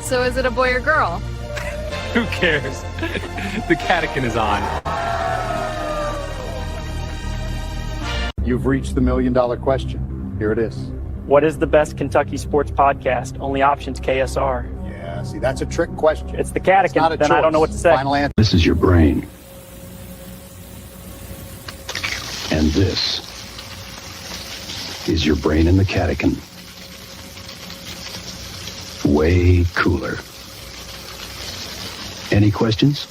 So is it a boy or girl? Who cares? The Catakin is on. You've reached the $1 million question. Here it is. What is the best Kentucky sports podcast? Only options KSR. Yeah, see, that's a trick question. It's the Catican, then I don't know what to say. Final answer. This is your brain. And this is your brain in the Catakin. Way cooler. Any questions?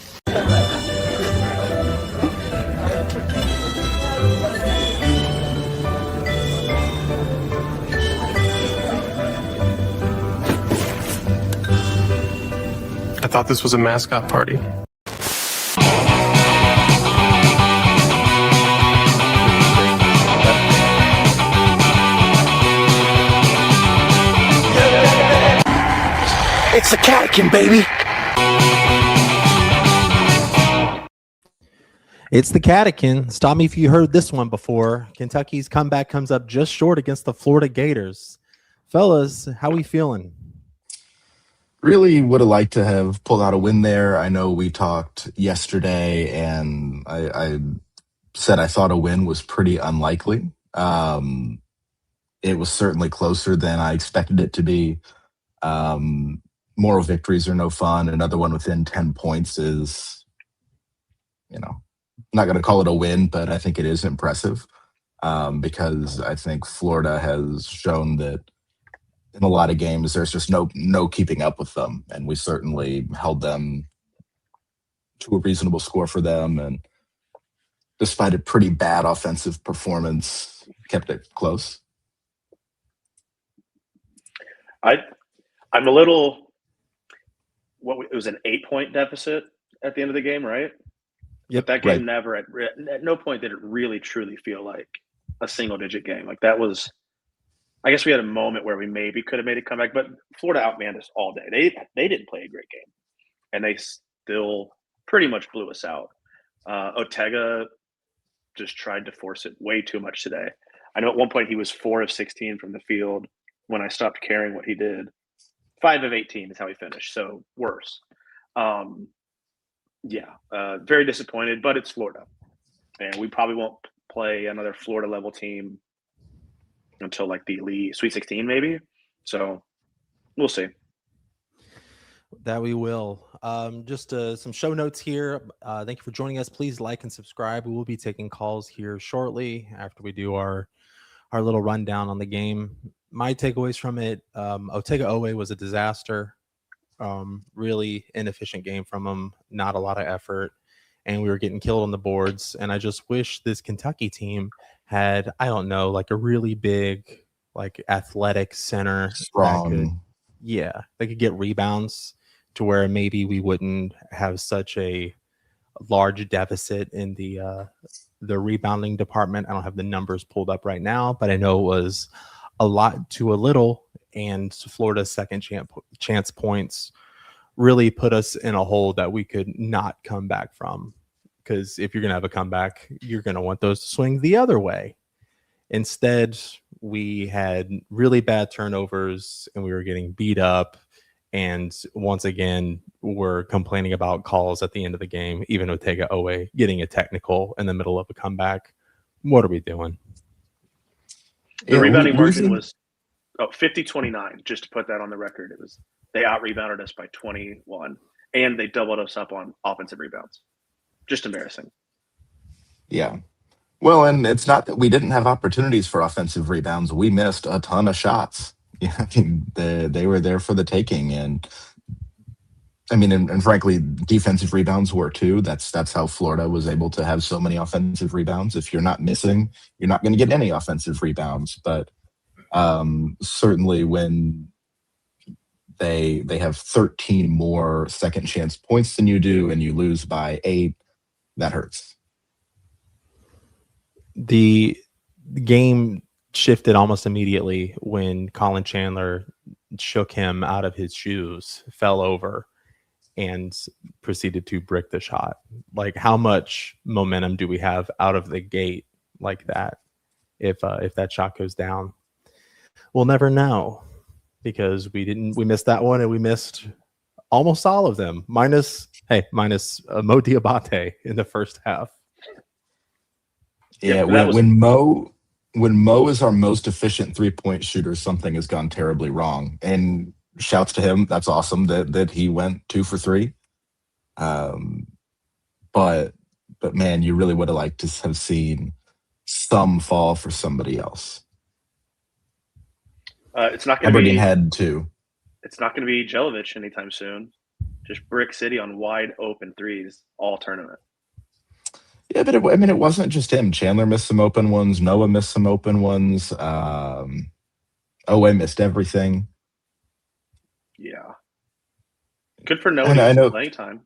I thought this was a mascot party. It's the Catican, baby. It's the Catican. Stop me if you heard this one before. Kentucky's comeback comes up just short against the Florida Gators. Fellas, how we feeling? Really would have liked to have pulled out a win there. I know we talked yesterday, and I said I thought a win was pretty unlikely. It was certainly closer than I expected it to be. Moral victories are no fun. Another one within 10 points is, I'm not going to call it a win, but I think it is impressive because I think Florida has shown that in a lot of games, there's just no keeping up with them. And we certainly held them to a reasonable score for them. And despite a pretty bad offensive performance, kept it close. I'm a little, it was an 8-point deficit at the end of the game, right? Yep. But that game never, at no point did it really truly feel like a single-digit game. Like that was, I guess we had a moment where we maybe could have made a comeback, but Florida outmanned us all day. They didn't play a great game, and they still pretty much blew us out. Otega just tried to force it way too much today. I know at one point he was 4 of 16 from the field when I stopped caring what he did. 5 of 18 is how he finished, so worse. Very disappointed, but it's Florida. And we probably won't play another Florida-level team until like the Elite Sweet 16 maybe. So we'll see. That we will. Just some show notes here. Thank you for joining us. Please like and subscribe. We will be taking calls here shortly after we do our little rundown on the game. My takeaways from it, Otega Oweh was a disaster. Really inefficient game from him. Not a lot of effort. And we were getting killed on the boards. And I just wish this Kentucky team had, I don't know, like a really big, like athletic center. Strong. They could get rebounds to where maybe we wouldn't have such a large deficit in the rebounding department. I don't have the numbers pulled up right now, but I know it was a lot to a little, and Florida's second chance points really put us in a hole that we could not come back from. Because if you're going to have a comeback, you're going to want those to swing the other way. Instead, we had really bad turnovers and we were getting beat up. And once again, we're complaining about calls at the end of the game, even Otega Oweh getting a technical in the middle of a comeback. What are we doing? The rebounding margin was 50-29, just to put that on the record. It was they out-rebounded us by 21, and they doubled us up on offensive rebounds. Just embarrassing. Yeah. Well, and it's not that we didn't have opportunities for offensive rebounds. We missed a ton of shots. They were there for the taking. And frankly, defensive rebounds were too. That's how Florida was able to have so many offensive rebounds. If you're not missing, you're not going to get any offensive rebounds. But certainly when they have 13 more second chance points than you do and you lose by 8, that hurts. The game shifted almost immediately when Colin Chandler shook him out of his shoes, fell over, and proceeded to brick the shot. Like, how much momentum do we have out of the gate like that if that shot goes down? We'll never know, because we missed that one, and we missed almost all of them, minus Mo Diabate in the first half. Yeah, when Mo is our most efficient 3-point shooter, something has gone terribly wrong. And shouts to him. That's awesome that he went 2 for 3. But man, you really would have liked to have seen some fall for somebody else. It's not going to Aberdeen be had 2. It's not going to be Jelic anytime soon. Just Brick City on wide open threes all tournament. Yeah, but it wasn't just him. Chandler missed some open ones. Noah missed some open ones. Oweh missed everything. Yeah. Good for Noah. I know. Playtime.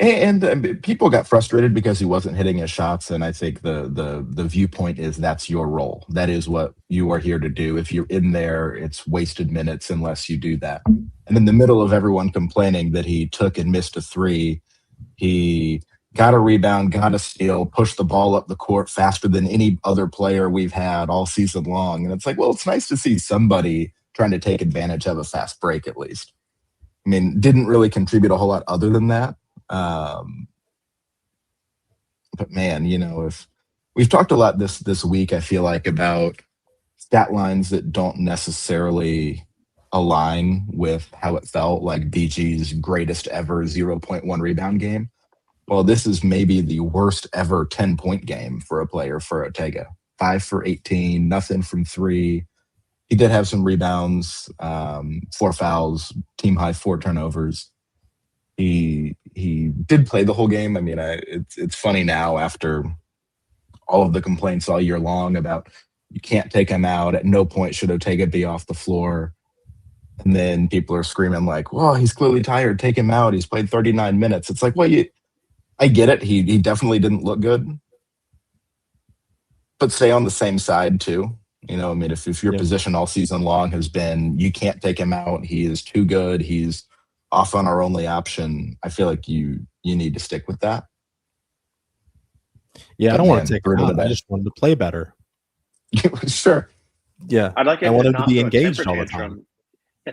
And people got frustrated because he wasn't hitting his shots, and I think the viewpoint is that's your role. That is what you are here to do. If you're in there, it's wasted minutes unless you do that. And in the middle of everyone complaining that he took and missed a 3, he got a rebound, got a steal, pushed the ball up the court faster than any other player we've had all season long. And it's like, well, it's nice to see somebody trying to take advantage of a fast break at least. I mean, didn't really contribute a whole lot other than that. But man, if we've talked a lot this week, I feel like about stat lines that don't necessarily align with how it felt, like BG's greatest ever 0.1 rebound game. Well, this is maybe the worst ever 10-point game for a player for Otega. 5 for 18, nothing from 3. He did have some rebounds, 4 fouls, team high 4 turnovers. He did play the whole game. I mean, it's funny now after all of the complaints all year long about you can't take him out. At no point should Otega be off the floor. And then people are screaming like, well, he's clearly tired. Take him out. He's played 39 minutes. It's like, well, I get it. He definitely didn't look good. But stay on the same side too. I mean, if your position all season long has been you can't take him out, he is too good, he's off on our only option, I feel like you need to stick with that. Yeah, I don't want to take him out. I just wanted to play better. Sure. Yeah. I'd like I want him to be engaged all the time.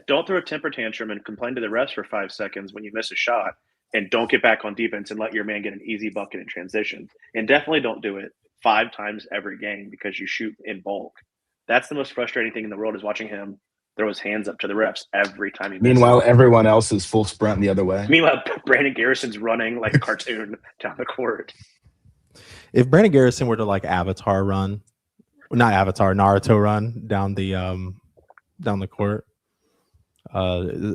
Don't throw a temper tantrum and complain to the refs for 5 seconds when you miss a shot, and don't get back on defense and let your man get an easy bucket in transition. And definitely don't do it 5 times every game because you shoot in bulk. That's the most frustrating thing in the world, is watching him throw his hands up to the refs every time he misses. Meanwhile, everyone else is full sprint the other way. Meanwhile, Brandon Garrison's running like a cartoon down the court. If Brandon Garrison were to Naruto run down the court,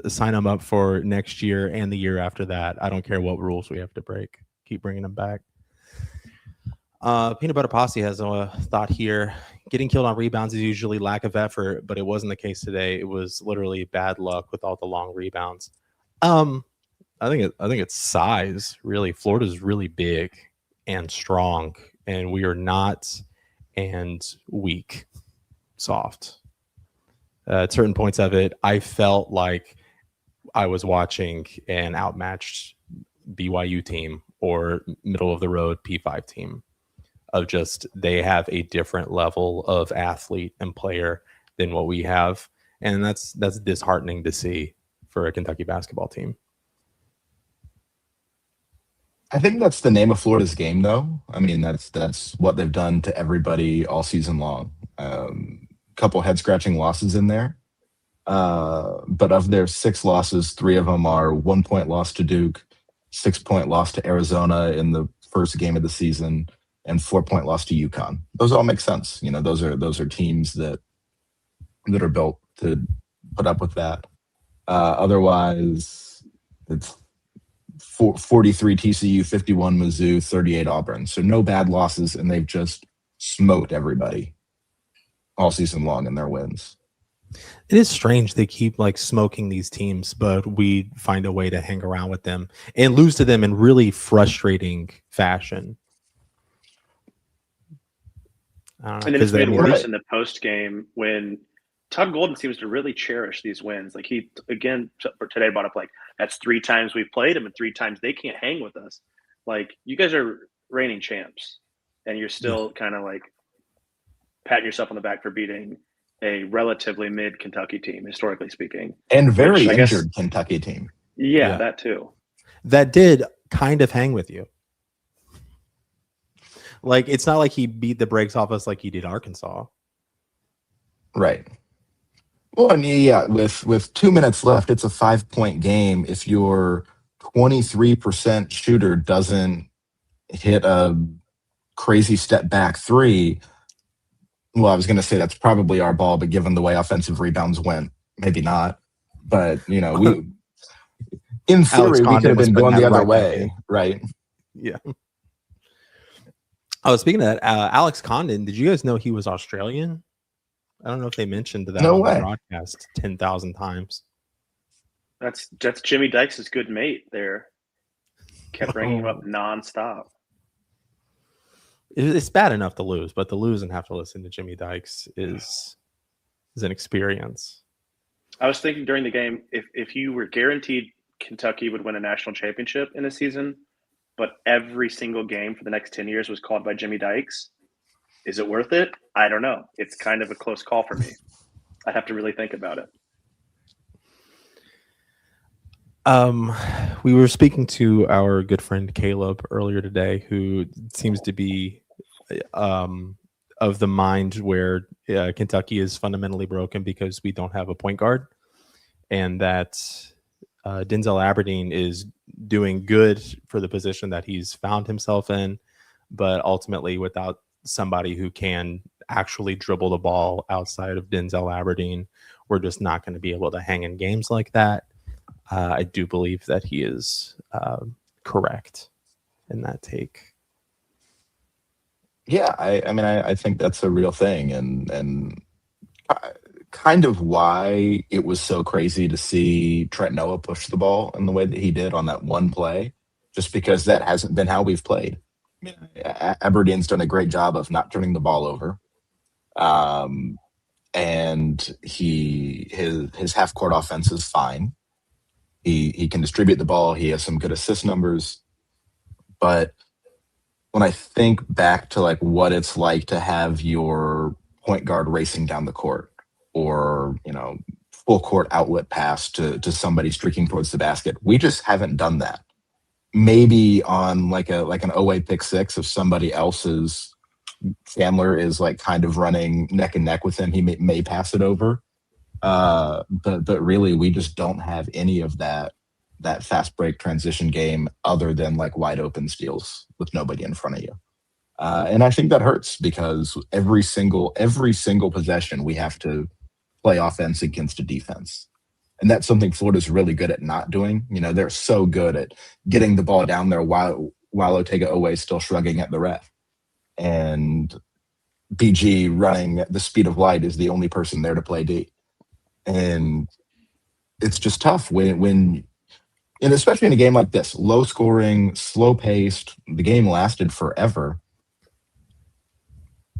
sign him up for next year and the year after that. I don't care what rules we have to break. Keep bringing him back. Peanut Butter Posse has a thought here. Getting killed on rebounds is usually lack of effort, but it wasn't the case today. It was literally bad luck with all the long rebounds. I think it's size, really. Florida's really big and strong, and we are not, and weak, soft. At certain points of it, I felt like I was watching an outmatched BYU team or middle of the road P5 team. Of just, they have a different level of athlete and player than what we have, and that's disheartening to see for a Kentucky basketball team. I think that's the name of Florida's game, though. I mean, that's what they've done to everybody all season long. Couple head scratching losses in there, but of their 6 losses, 3 of them are 1-point loss to Duke, 6-point loss to Arizona in the first game of the season, and 4-point loss to UConn. Those all make sense. Those are teams that are built to put up with that. Otherwise, it's 43 TCU, 51 Mizzou, 38 Auburn. So no bad losses, and they've just smoked everybody all season long in their wins. It is strange they keep smoking these teams, but we find a way to hang around with them and lose to them in really frustrating fashion. And then it's made worse in the post game when Todd Golden seems to really cherish these wins. Like he, again, for today brought up that's 3 times we've played them and 3 times they can't hang with us. You guys are reigning champs, and you're still kind of patting yourself on the back for beating a relatively mid Kentucky team, historically speaking. And very injured Kentucky team. Yeah, that too. That did kind of hang with you. Like, it's not like he beat the brakes off us like he did Arkansas. Right. Well, and yeah, with 2 minutes left, it's a 5-point game. If your 23% shooter doesn't hit a crazy step back three, well, I was going to say that's probably our ball, but given the way offensive rebounds went, maybe not. But, we in theory, we could have been going the other way, right? Yeah. Oh, speaking of that, Alex Condon, did you guys know he was Australian? I don't know if they mentioned that on the broadcast 10,000 times. That's Jimmy Dykes' good mate there. Kept bringing him up nonstop. It's bad enough to lose, but to lose and have to listen to Jimmy Dykes is an experience. I was thinking during the game, if you were guaranteed Kentucky would win a national championship in a season, but every single game for the next 10 years was called by Jimmy Dykes, is it worth it? I don't know. It's kind of a close call for me. I'd have to really think about it. We were speaking to our good friend Caleb earlier today, who seems to be of the mind where Kentucky is fundamentally broken because we don't have a point guard, and that Denzel Aberdeen is doing good for the position that he's found himself in, but ultimately without somebody who can actually dribble the ball outside of Denzel Aberdeen, we're just not going to be able to hang in games like that. I do believe that he is correct in that take. Yeah, I think that's a real thing, and kind of why it was so crazy to see Trent Noah push the ball in the way that he did on that one play, just because that hasn't been how we've played. Aberdeen's done a great job of not turning the ball over, and his half court offense is fine. He can distribute the ball. He has some good assist numbers, but when I think back to like what it's like to have your point guard racing down the court, or full court outlet pass to somebody streaking towards the basket, we just haven't done that. Maybe on like an Oweh pick six, if somebody else's Chandler is like kind of running neck and neck with him, he may pass it over. But really, we just don't have any of that fast break transition game other than like wide open steals with nobody in front of you. And I think that hurts because every single possession we have to play offense against a defense. And that's something Florida's really good at not doing. They're so good at getting the ball down there while Otega Oweh is still shrugging at the ref. And BG running at the speed of light is the only person there to play D. And it's just tough when and especially in a game like this, low scoring, slow paced, the game lasted forever.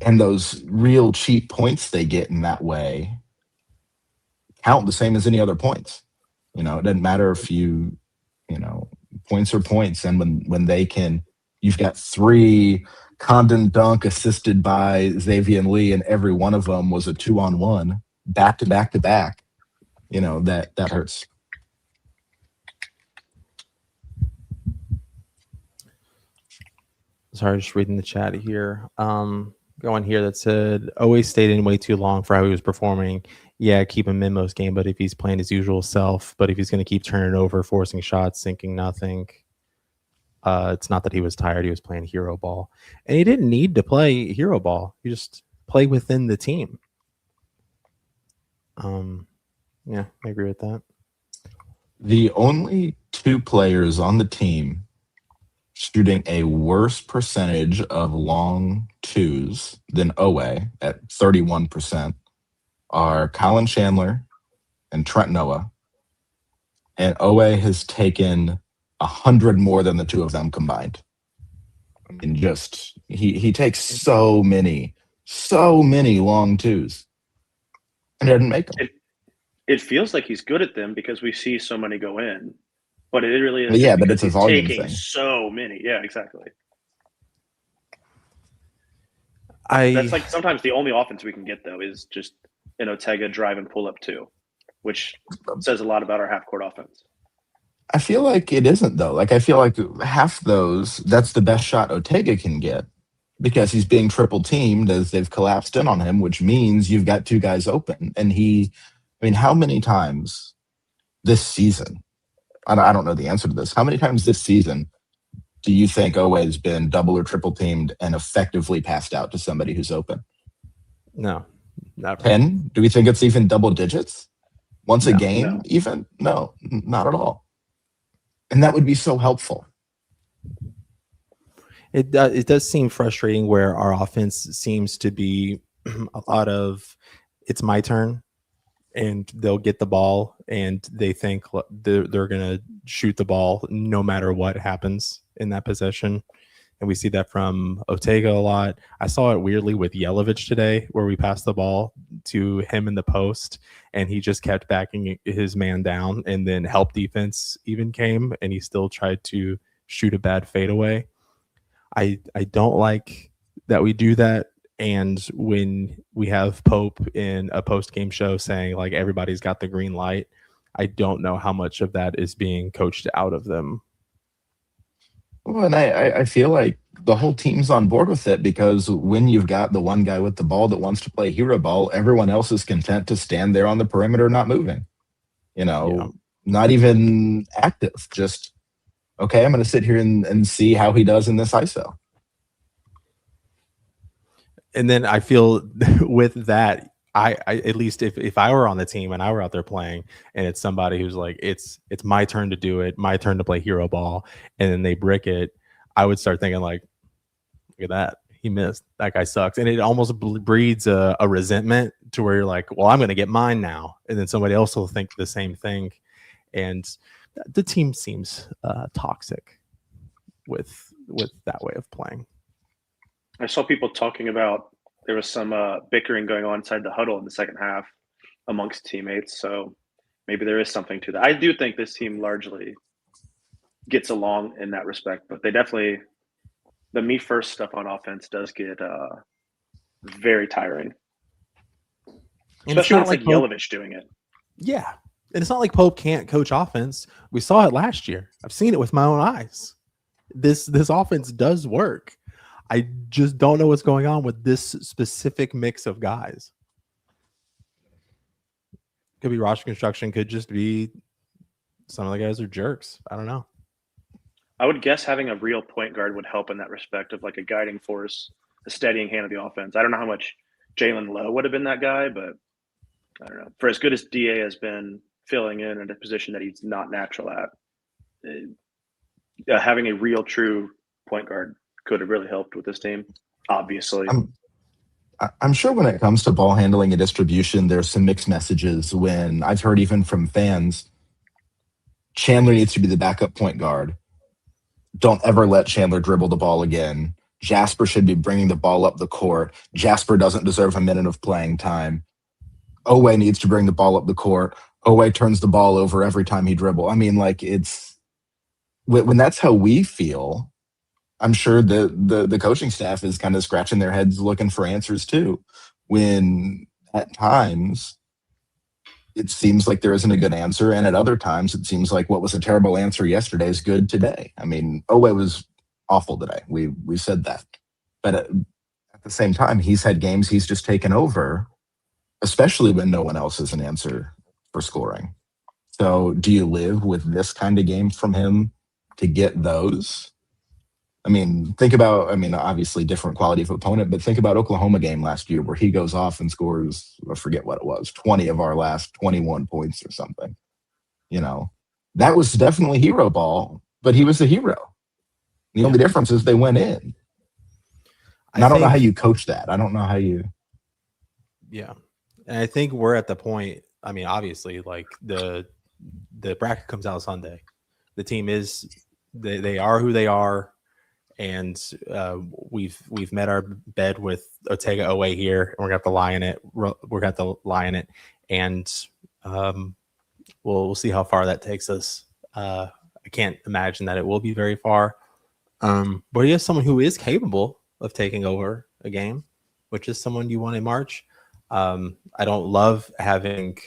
And those real cheap points they get in that way count the same as any other points. It doesn't matter if points are points. And when they can, you've got 3 Condon dunk assisted by Xavier Lee, and every one of them was a 2-on-1 back to back to back. That hurts. Sorry, just reading the chat here. Going here that said, always stayed in way too long for how he was performing. Yeah, keep him in most game, but if he's playing his usual self, but if he's going to keep turning over, forcing shots, sinking nothing, it's not that he was tired. He was playing hero ball. And he didn't need to play hero ball. He just play within the team. Yeah, I agree with that. The only 2 players on the team shooting a worse percentage of long twos than Oweh at 31% are Colin Chandler and Trent Noah. And Oweh has taken 100 more than the 2 of them combined. And just he takes so many long twos and doesn't make them. It feels like he's good at them because we see so many go in, but it really is. Yeah, but it's a volume taking thing. So many, yeah, exactly. I That's like sometimes the only offense we can get, though, is just an Otega drive and pull up two, which says a lot about our half court offense. I feel like it isn't though. Like I feel like half those, that's the best shot Otega can get because he's being triple teamed as they've collapsed in on him, which means you've got two guys open. And how many times this season, I don't know the answer to this. How many times this season do you think Oweh has been double or triple teamed and effectively passed out to somebody who's open? No, never. 10? Do we think it's even double digits? Once a No, game, no. even? No, not at all. And that would be so helpful. It does seem frustrating where our offense seems to be a lot of it's my turn, and they'll get the ball and they think they're going to shoot the ball no matter what happens in that possession. And we see that from Otega a lot. I saw it weirdly with Yelovich today where we passed the ball to him in the post and he just kept backing his man down, and then help defense even came and he still tried to shoot a bad fadeaway. I don't like that we do that. And when we have Pope in a post-game show saying like everybody's got the green light, I don't know how much of that is being coached out of them. Well, and I feel like the whole team's on board with it because when you've got the one guy with the ball that wants to play hero ball, everyone else is content to stand there on the perimeter not moving. Not even active. Just, okay, I'm going to sit here and see how he does in this ISO. And then I feel with that, I at least if I were on the team and I were out there playing and it's somebody who's like, it's my turn to do it, my turn to play hero ball, and then they brick it, I would start thinking like, look at that, he missed, that guy sucks. And it almost breeds a resentment to where you're like, well, I'm going to get mine now. And then somebody else will think the same thing. And the team seems toxic with that way of playing. I saw people talking about there was some bickering going on inside the huddle in the second half amongst teammates. So maybe there is something to that. I do think this team largely gets along in that respect, but they definitely, the me first stuff on offense does get very tiring. Especially when it's like Yelovich doing it. Yeah. And it's not like Pope can't coach offense. We saw it last year. I've seen it with my own eyes. This offense does work. I just don't know what's going on with this specific mix of guys. Could be roster construction. Could just be some of the guys are jerks. I don't know. I would guess having a real point guard would help in that respect of like a guiding force, a steadying hand of the offense. I don't know how much Jalen Lowe would have been that guy, but I don't know. For as good as DA has been filling in a position that he's not natural at, having a real true point guard could have really helped with this team, obviously. I'm sure when it comes to ball handling and distribution, there's some mixed messages when I've heard even from fans, Chandler needs to be the backup point guard. Don't ever let Chandler dribble the ball again. Jasper should be bringing the ball up the court. Jasper doesn't deserve a minute of playing time. Oweh needs to bring the ball up the court. Oweh turns the ball over every time he dribble. I mean, like it's when that's how we feel, I'm sure the coaching staff is kind of scratching their heads looking for answers too. When at times it seems like there isn't a good answer, and at other times it seems like what was a terrible answer yesterday is good today. I mean, Oweh was awful today. We said that, but at the same time, he's had games he's just taken over, especially when no one else has an answer for scoring. So, do you live with this kind of game from him to get those? I mean, obviously different quality of opponent, but think about Oklahoma game last year where he goes off and scores, I forget what it was, 20 of our last 21 points or something. That was definitely hero ball, but he was the hero. The only difference is they went in. And I don't know how you coach that. I don't know how you. Yeah. And I think we're at the point, I mean, obviously, like the bracket comes out Sunday. The team is, they are who they are. And we've met our bed with Otega Oweh here, and we're going to have to lie in it. And we'll see how far that takes us. I can't imagine that it will be very far. But he is someone who is capable of taking over a game, which is someone you want in March. I don't love having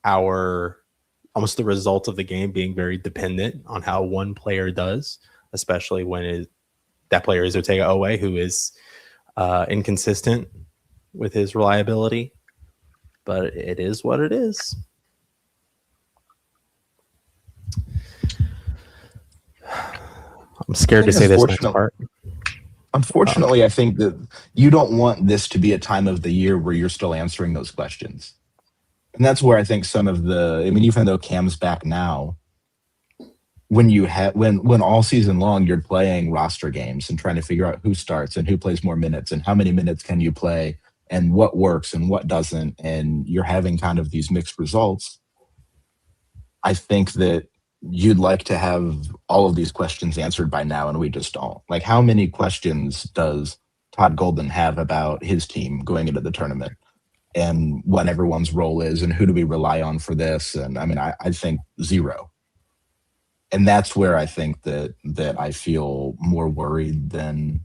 our almost the result of the game being very dependent on how one player does, especially when that player is Otega Oweh, who is inconsistent with his reliability. But it is what it is. I'm scared to say this next part. Unfortunately, I think that you don't want this to be a time of the year where you're still answering those questions. And that's where I think some of even though Cam's back now, when all season long you're playing roster games and trying to figure out who starts and who plays more minutes and how many minutes can you play and what works and what doesn't, and you're having kind of these mixed results, I think that you'd like to have all of these questions answered by now, and we just don't. Like, how many questions does Todd Golden have about his team going into the tournament and what everyone's role is and who do we rely on for this? And I mean, I think zero. And that's where I think that I feel more worried than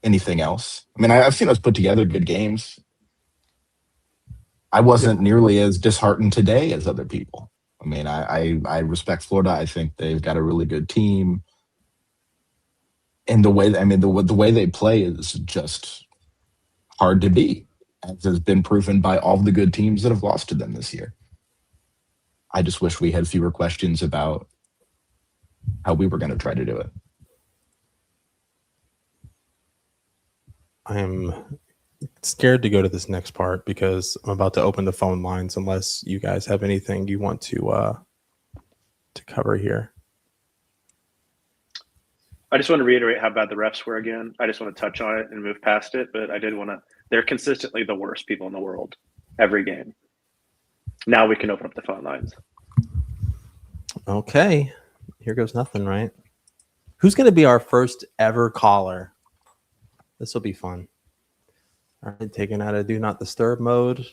anything else. I mean, I've seen us put together good games. I wasn't nearly as disheartened today as other people. I mean, I respect Florida. I think they've got a really good team. And the way they play is just hard to beat, as has been proven by all the good teams that have lost to them this year. I just wish we had fewer questions about how we were going to try to do it. I am scared to go to this next part because I'm about to open the phone lines unless you guys have anything you want to cover here. I just want to reiterate how bad the refs were again. I just want to touch on it and move past it, but I did want to – they're consistently the worst people in the world every game. Now we can open up the phone lines. Okay. Here goes nothing, right? Who's going to be our first ever caller? This will be fun. All right, taken out of do not disturb mode.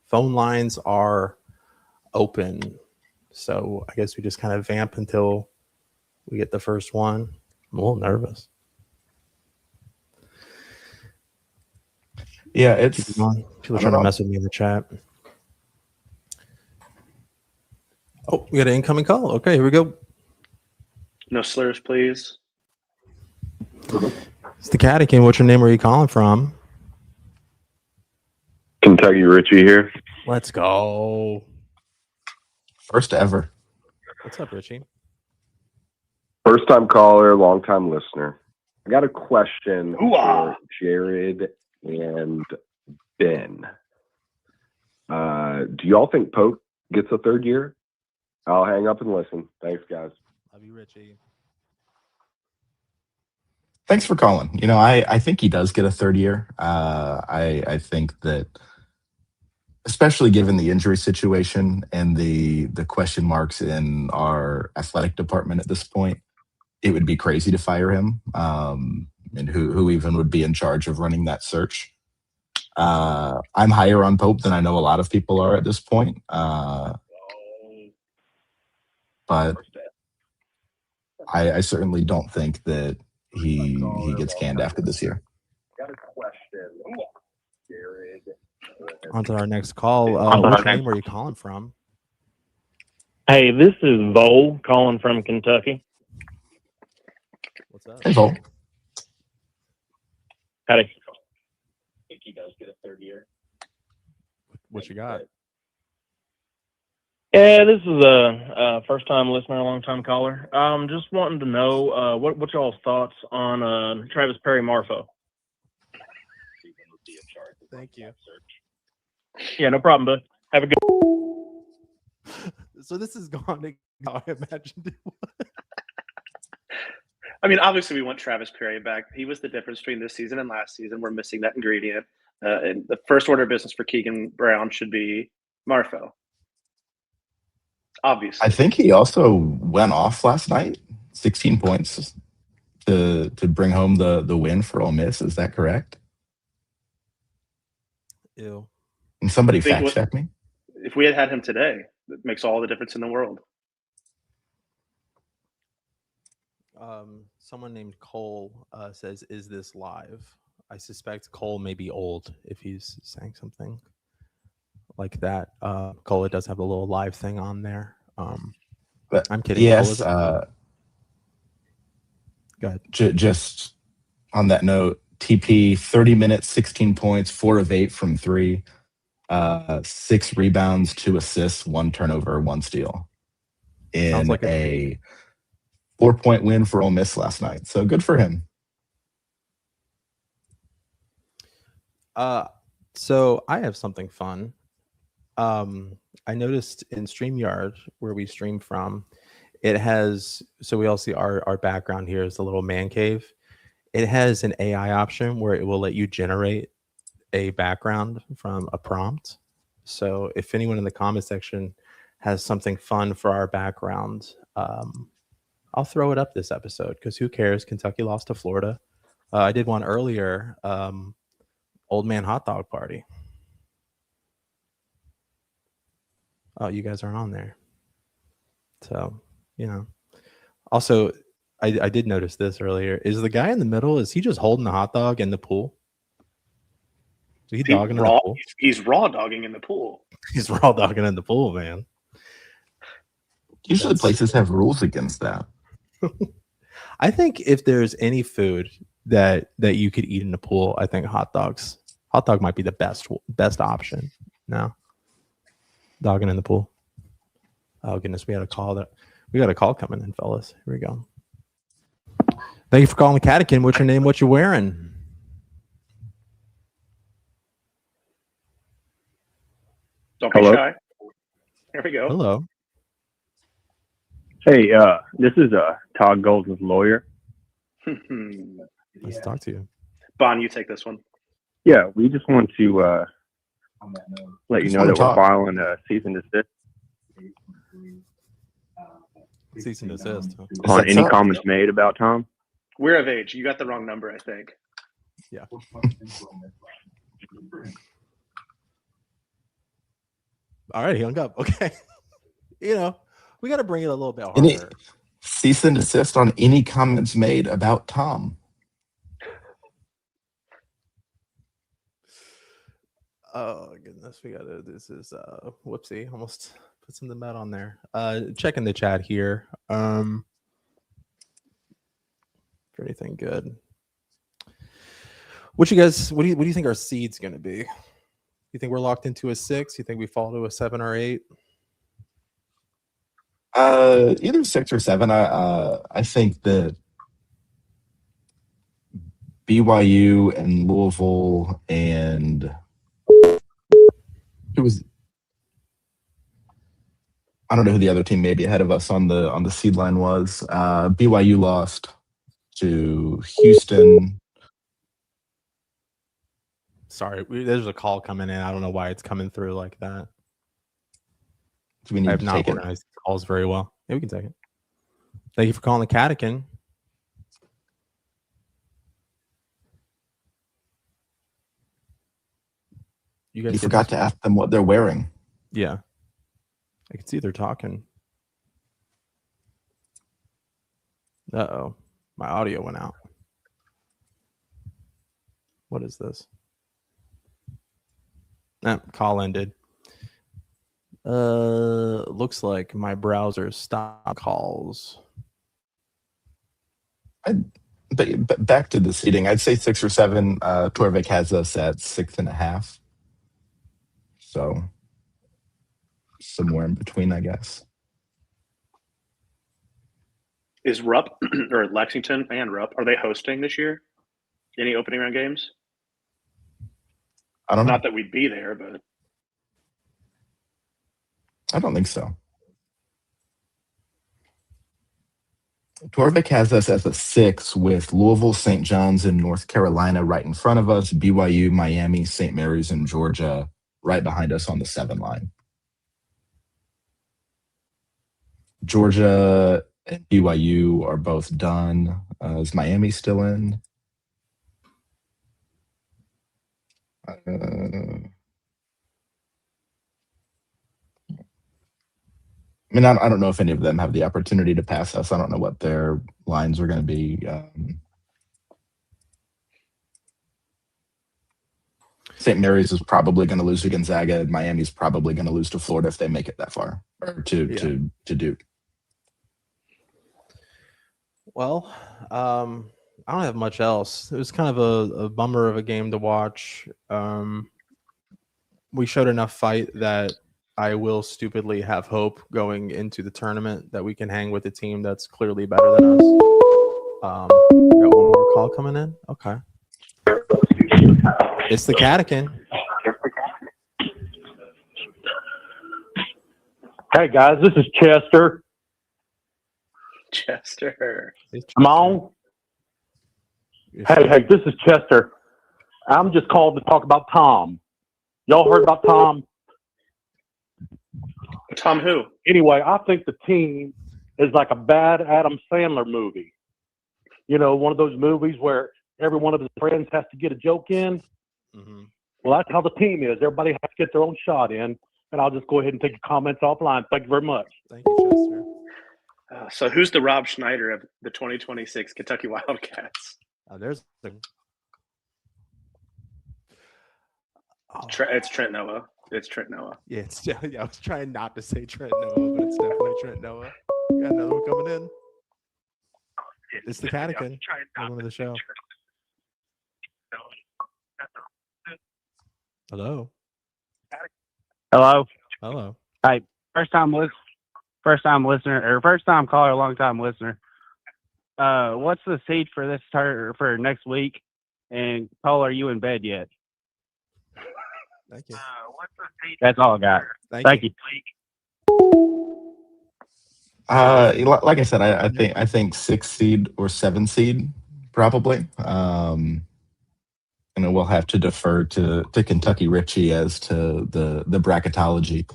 Phone lines are open. So I guess we just kind of vamp until we get the first one. I'm a little nervous. Yeah, it's people are trying to mess with me in the chat. Oh, we got an incoming call. Okay, here we go. No slurs, please. It's the Catican. What's your name? Where are you calling from? Kentucky Richie here. Let's go. First ever. What's up, Richie? First time caller, long time listener. I got a question for Jared and Ben. Do y'all think Pope gets a third year? I'll hang up and listen. Thanks, guys. Love you, Richie. Thanks for calling. You know, I think he does get a third year. I think that, especially given the injury situation and the question marks in our athletic department at this point, it would be crazy to fire him. And who even would be in charge of running that search? I'm higher on Pope than I know a lot of people are at this point. But I certainly don't think that he gets canned after this year. Got a question, Jared. On to our next call. What's your name? Where are you calling from? Hey, this is Vol calling from Kentucky. What's up? Hey, Vol. Howdy. I think he does get a third year. What you got? Yeah, this is a first-time listener, long-time caller. Just wanting to know what y'all's thoughts on Travis Perry Marfo. Thank you. Yeah, no problem, bud. Have a good. So this is gone how I imagined it was. I mean, obviously we want Travis Perry back. He was the difference between this season and last season. We're missing that ingredient. And the first order of business for Keegan Brown should be Marfo. Obviously. I think he also went off last night, 16 points to bring home the win for Ole Miss. Is that correct? Ew. And somebody fact check me. If we had him today, it makes all the difference in the world. Someone named Cole says, "Is this live?" I suspect Cole may be old if he's saying something like that. Cola does have a little live thing on there. But I'm kidding. yes, Go ahead. Just on that note, TP 30 minutes, 16 points, 4 of 8 from 3, 6 rebounds, 2 assists, 1 turnover, 1 steal in like a 4-point win for Ole Miss last night. So good for him. So I have something fun. I noticed in StreamYard, where we stream from, it has, so we all see our background here is the little man cave. It has an AI option where it will let you generate a background from a prompt. So if anyone in the comment section has something fun for our background, I'll throw it up this episode, because who cares? Kentucky lost to Florida. I did one earlier, Old Man Hot Dog Party. Oh, you guys aren't on there. So, Also, I did notice this earlier. Is the guy in the middle, is he just holding the hot dog in the pool? Is he dogging in the pool? He's raw dogging in the pool. He's raw dogging in the pool, man. Usually places have rules against that. I think if there's any food that you could eat in the pool, I think hot dog might be the best option. No. Dogging in the pool. Oh goodness, we got a call coming in, fellas. Here we go. Thank you for calling Catakin. What's your name? What you wearing? Don't be shy. Here we go. Hello. Hey, this is Todd Golden's lawyer. Let's talk to you. Bon, you take this one. Yeah, we just want to let you know that we're filing a cease and desist Cease and desist. on any comments made about Tom. We're of age. You got the wrong number, I think. Yeah. All right, he hung up. Okay. We got to bring it a little bit harder. Cease and desist on any comments made about Tom. Oh goodness, this is whoopsie, almost put something bad on there. Checking the chat here. For anything good. What do you think our seed's gonna be? You think we're locked into a 6? You think we fall to a 7 or 8? Either 6 or 7. I think that BYU and Louisville and I don't know who the other team maybe ahead of us on the seed line was. BYU lost to Houston. Sorry, there's a call coming in. I don't know why it's coming through like that. Do we need I have to not take organized calls very well. Yeah, we can take it. Thank you for calling the Catakin. You forgot to ask them what they're wearing. Yeah. I can see they're talking. Uh-oh. My audio went out. What is this? Call ended. Looks like my browser stopped calls. But back to the seating, I'd say 6 or 7. Torvik has us at 6.5. So somewhere in between, I guess. Is Rupp or Lexington and Rupp, are they hosting this year? Any opening round games? I don't know. Not that we'd be there, but I don't think so. Torvik has us as a 6 with Louisville, St. John's, and North Carolina right in front of us, BYU, Miami, St. Mary's, and Georgia right behind us on the 7 line. Georgia and BYU are both done. Is Miami still in? I mean, I don't know if any of them have the opportunity to pass us. I don't know what their lines are going to be. St. Mary's is probably going to lose to Gonzaga. And Miami's probably going to lose to Florida if they make it that far, or to Duke. Well, I don't have much else. It was kind of a bummer of a game to watch. We showed enough fight that I will stupidly have hope going into the tournament that we can hang with a team that's clearly better than us. We got one more call coming in. Okay. It's the Catakin. Hey guys, this is Chester. Chester. I'm on. Hey, this is Chester. I'm just called to talk about Tom. Y'all heard about Tom? Tom who? Anyway, I think the team is like a bad Adam Sandler movie. You know, one of those movies where every one of his friends has to get a joke in. Mm-hmm. Well, that's how the team is. Everybody has to get their own shot in. And I'll just go ahead and take your comments offline. Thank you very much. Thank you, Chester. So who's the Rob Schneider of the 2026 Kentucky Wildcats? There's the... It's Trent Noah. It's Trent Noah. Yeah, I was trying not to say Trent Noah, but it's definitely Trent Noah. We got another one coming in. It's the Catican. Welcome to the show. Hello. Hello. Hello. Hi. First time listener, or first time caller, long time listener. What's the seed for this for next week? And Cole, are you in bed yet? Thank you. That's all I got. Thank you. Like I said, I think 6 seed or 7 seed probably. And we'll have to defer to Kentucky Richie as to the bracketology.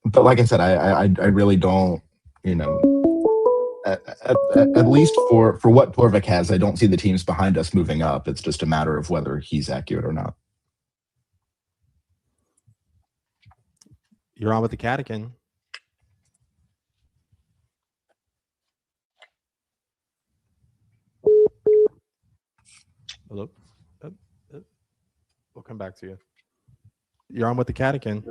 But like I said, I really don't, at least for what Torvik has, I don't see the teams behind us moving up. It's just a matter of whether he's accurate or not. You're on with the Catakin. Hello. We'll come back to you. You're on with the Catakin.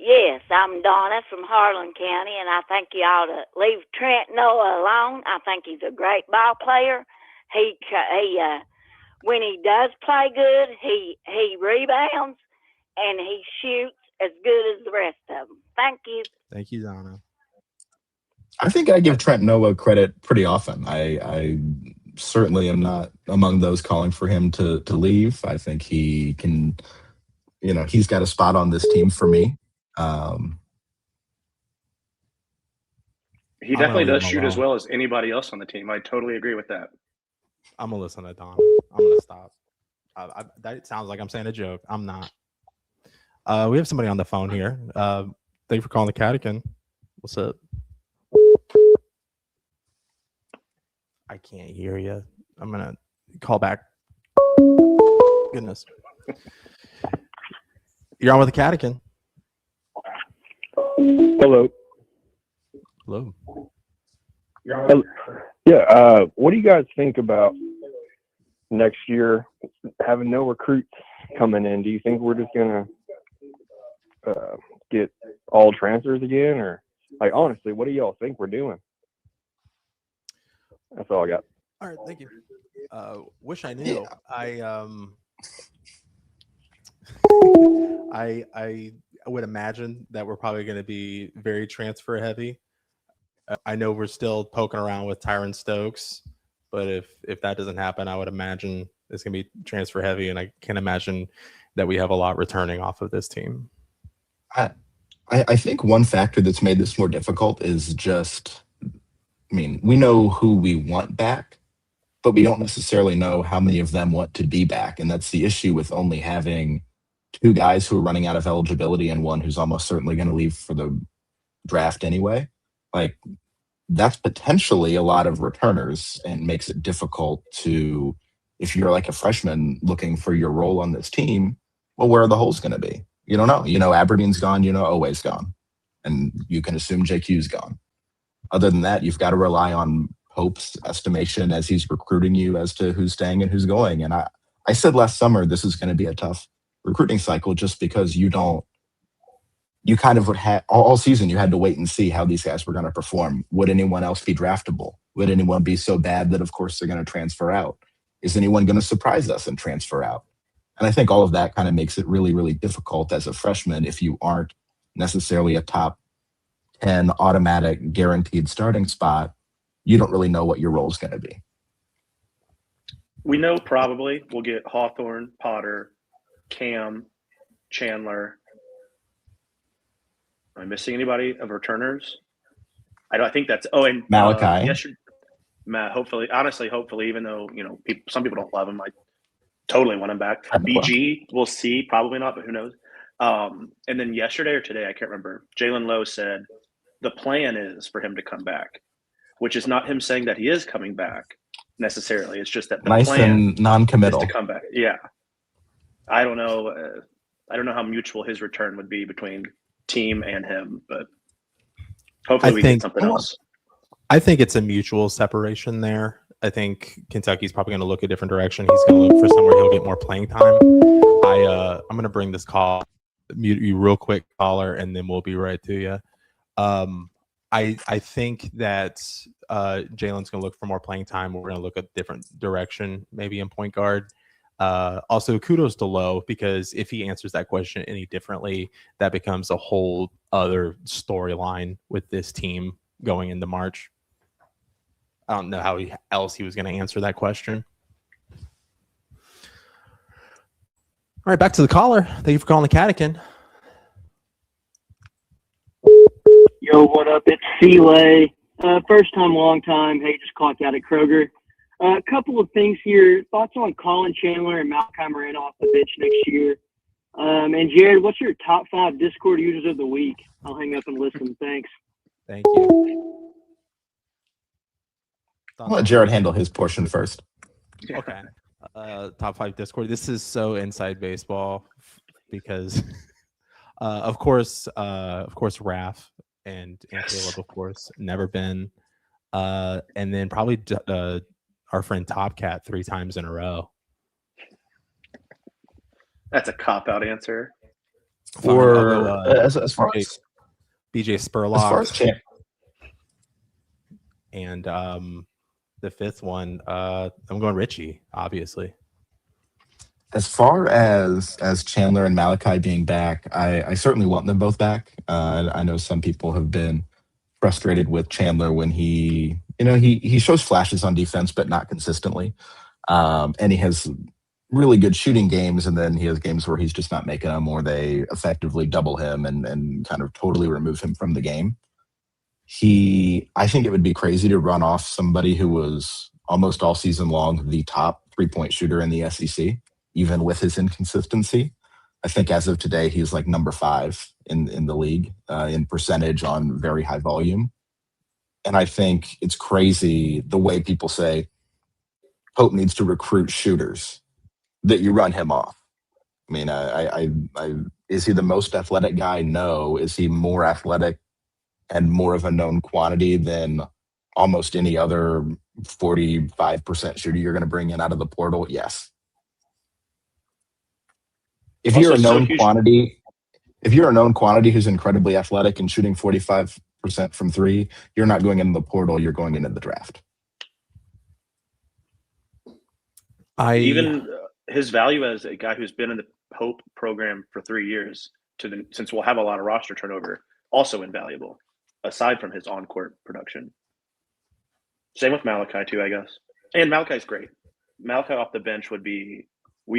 Yes, I'm Donna from Harlan County, and I think you ought to leave Trent Noah alone. I think he's a great ball player. He when he does play good, he rebounds and he shoots as good as the rest of them. Thank you. Thank you, Donna. I think I give Trent Noah credit pretty often. I certainly am not among those calling for him to leave. I think he can, he's got a spot on this team for me. He definitely does shoot as well as anybody else on the team. I totally agree with that. I'm going to listen to Donna. I'm going to stop. That sounds like I'm saying a joke. I'm not. We have somebody on the phone here. Thank you for calling the Catakin. What's up? I can't hear you. I'm going to call back. Goodness. You're on with the Catakin. Hello. Hello. Yeah. What do you guys think about next year having no recruits coming in? Do you think we're just going to get all transfers again? Or, honestly, what do y'all think we're doing? That's all I got. All right. Thank you. Wish I knew. I would imagine that we're probably going to be very transfer heavy. I know we're still poking around with Tyron Stokes, but if that doesn't happen, I would imagine it's going to be transfer heavy, and I can't imagine that we have a lot returning off of this team. I think one factor that's made this more difficult is just, we know who we want back, but we don't necessarily know how many of them want to be back, and that's the issue with only having 2 guys who are running out of eligibility and one who's almost certainly going to leave for the draft anyway. That's potentially a lot of returners and makes it difficult to, if you're like a freshman looking for your role on this team, well, where are the holes going to be? You don't know. Aberdeen's gone, Oweh's gone, and you can assume JQ's gone. Other than that, you've got to rely on Pope's estimation as he's recruiting you as to who's staying and who's going. And I said last summer this is going to be a tough recruiting cycle just because you kind of would have all season you had to wait and see how these guys were going to perform. Would anyone else be draftable? Would anyone be so bad that of course they're going to transfer out? Is anyone going to surprise us and transfer out? And I think all of that kind of makes it really, really difficult as a freshman if you aren't necessarily a top 10 automatic guaranteed starting spot. You don't really know what your role is going to be. We know probably we'll get Hawthorne, Potter, Cam, Chandler. Am I missing anybody of returners? I think that's – and Malachi. Matt, hopefully, even though, some people don't love him, I totally want him back. BG, we'll see. Probably not, but who knows? And then yesterday or today, I can't remember, Jalen Lowe said the plan is for him to come back, which is not him saying that he is coming back necessarily. It's just that the plan and non-committal is to come back. Yeah. I don't know. I don't know how mutual his return would be between team and him, but hopefully we get something else. I think it's a mutual separation there. I think Kentucky's probably going to look a different direction. He's going to look for somewhere he'll get more playing time. I'm going to bring this call, mute you real quick, caller, and then we'll be right to you. I think that Jalen's going to look for more playing time. We're going to look a different direction, maybe in point guard. Also, kudos to Lowe, because if he answers that question any differently, that becomes a whole other storyline with this team going into March. I don't know how else he was going to answer that question. All right, back to the caller. Thank you for calling the Catakin. Yo, what up? It's C-Lay. First time, long time. Hey, just clocked out at Kroger. A couple of things here. Thoughts on Colin Chandler and Malachi Moreno off the bench next year. And Jared, what's your top 5 Discord users of the week? I'll hang up and listen. Thanks. Thank you. I'll let Jared handle his portion first. Okay. Top 5 Discord. This is so inside baseball because, of course, Raph and Caleb, of course, never been. And then probably our friend Top Cat 3 times in a row. That's a cop-out answer. Or as far as BJ Spurlock. As far as champ. And the 5th one, I'm going Richie, obviously. As far as Chandler and Malachi being back, I certainly want them both back. I know some people have been frustrated with Chandler when he shows flashes on defense, but not consistently. And he has really good shooting games, and then he has games where he's just not making them, or they effectively double him and kind of totally remove him from the game. I think it would be crazy to run off somebody who was almost all season long the top 3-point shooter in the SEC, even with his inconsistency. I think as of today, he's like number 5 in the league in percentage on very high volume. And I think it's crazy the way people say Pope needs to recruit shooters, that you run him off. I mean, is he the most athletic guy? No. Is he more athletic and more of a known quantity than almost any other 45% shooter you're going to bring in out of the portal? Yes. If you're a known quantity who's incredibly athletic and shooting 45% from 3, you're not going into the portal, you're going into the draft. Even his value as a guy who's been in the Pope program for 3 years, since we'll have a lot of roster turnover, also invaluable, aside from his on-court production. Same with Malachi, too, I guess. And Malachi's great. Malachi off the bench we